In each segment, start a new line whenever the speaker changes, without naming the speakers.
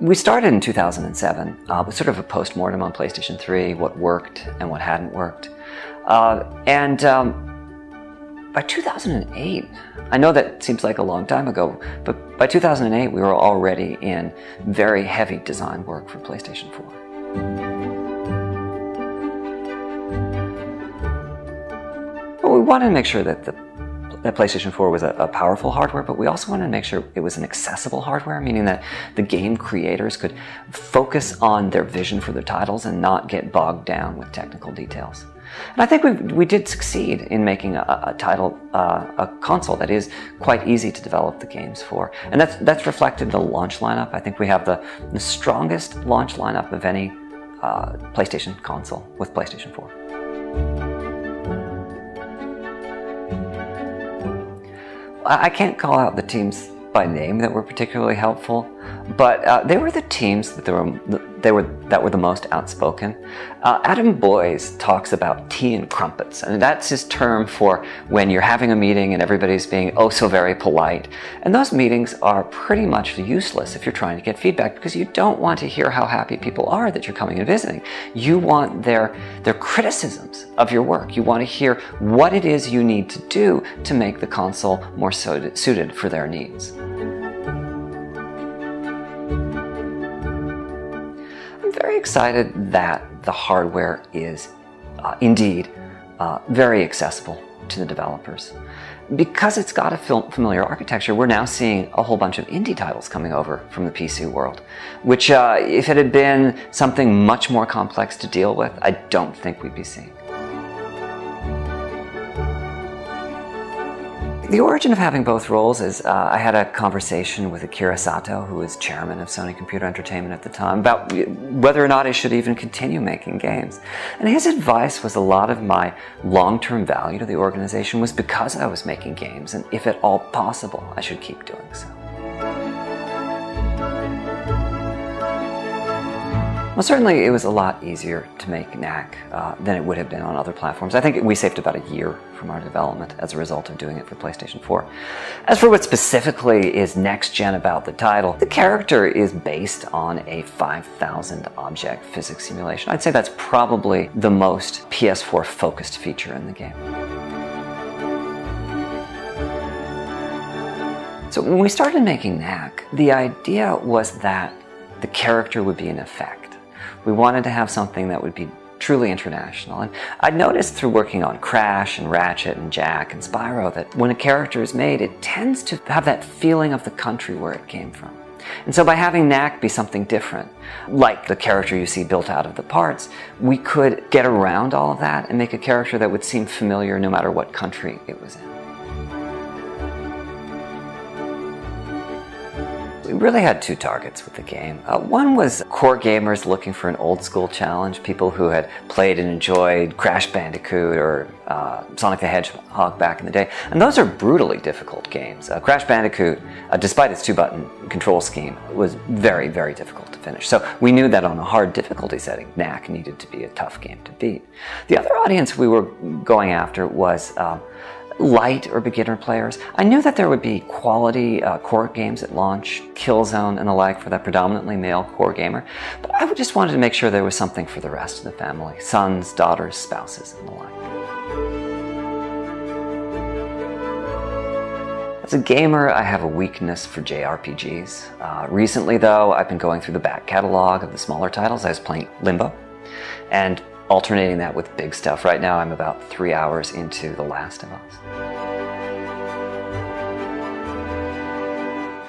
We started in 2007 with sort of a post-mortem on PlayStation 3, what worked and what hadn't worked. By 2008, I know that seems like a long time ago, but by 2008 we were already in very heavy design work for PlayStation 4. Well, we wanted to make sure that PlayStation 4 was a powerful hardware, but we also wanted to make sure it was an accessible hardware, meaning that the game creators could focus on their vision for their titles and not get bogged down with technical details. And I think we did succeed in making a console that is quite easy to develop the games for. And that's reflected in the launch lineup. I think we have the strongest launch lineup of any PlayStation console with PlayStation 4. I can't call out the teams by name that were particularly helpful, but they were the teams that were the most outspoken. Adam Boyes talks about tea and crumpets, and that's his term for when you're having a meeting and everybody's being oh so very polite. And those meetings are pretty much useless if you're trying to get feedback, because you don't want to hear how happy people are that you're coming and visiting. You want their criticisms of your work. You want to hear what it is you need to do to make the console more suited for their needs. I'm very excited that the hardware is indeed very accessible to the developers. Because it's got a familiar architecture, we're now seeing a whole bunch of indie titles coming over from the PC world, which if it had been something much more complex to deal with, I don't think we'd be seeing. The origin of having both roles is I had a conversation with Akira Sato, who was chairman of Sony Computer Entertainment at the time, about whether or not I should even continue making games. And his advice was a lot of my long-term value to the organization was because I was making games, and if at all possible, I should keep doing so. Well, certainly it was a lot easier to make Knack than it would have been on other platforms. I think we saved about a year from our development as a result of doing it for PlayStation 4. As for what specifically is next-gen about the title, the character is based on a 5,000 object physics simulation. I'd say that's probably the most PS4 focused feature in the game. So when we started making Knack, the idea was that the character would be an effect. We wanted to have something that would be truly international. And I'd noticed through working on Crash and Ratchet and Jack and Spyro that when a character is made, it tends to have that feeling of the country where it came from. And so by having Knack be something different, like the character you see built out of the parts, we could get around all of that and make a character that would seem familiar no matter what country it was in. We really had two targets with the game. One was core gamers looking for an old school challenge, people who had played and enjoyed Crash Bandicoot or Sonic the Hedgehog back in the day. And those are brutally difficult games. Crash Bandicoot, despite its two-button control scheme, was very, very difficult to finish. So we knew that on a hard difficulty setting, Knack needed to be a tough game to beat. The other audience we were going after was light or beginner players. I knew that there would be quality core games at launch, Killzone and the like for that predominantly male core gamer, but I just wanted to make sure there was something for the rest of the family, sons, daughters, spouses, and the like. As a gamer, I have a weakness for JRPGs. Recently though, I've been going through the back catalog of the smaller titles. I was playing Limbo, and alternating that with big stuff. Right now I'm about 3 hours into The Last of Us.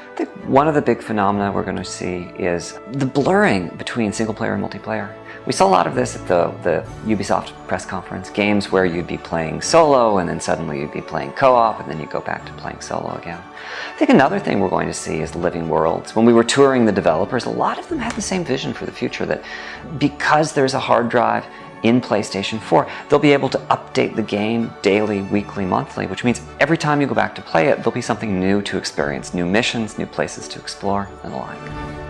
I think one of the big phenomena we're going to see is the blurring between single player and multiplayer. We saw a lot of this at the Ubisoft press conference. Games where you'd be playing solo and then suddenly you'd be playing co-op and then you go back to playing solo again. I think another thing we're going to see is living worlds. When we were touring the developers, a lot of them had the same vision for the future, that because there's a hard drive in PlayStation 4, they'll be able to update the game daily, weekly, monthly, which means every time you go back to play it, there'll be something new to experience, new missions, new places to explore, and the like.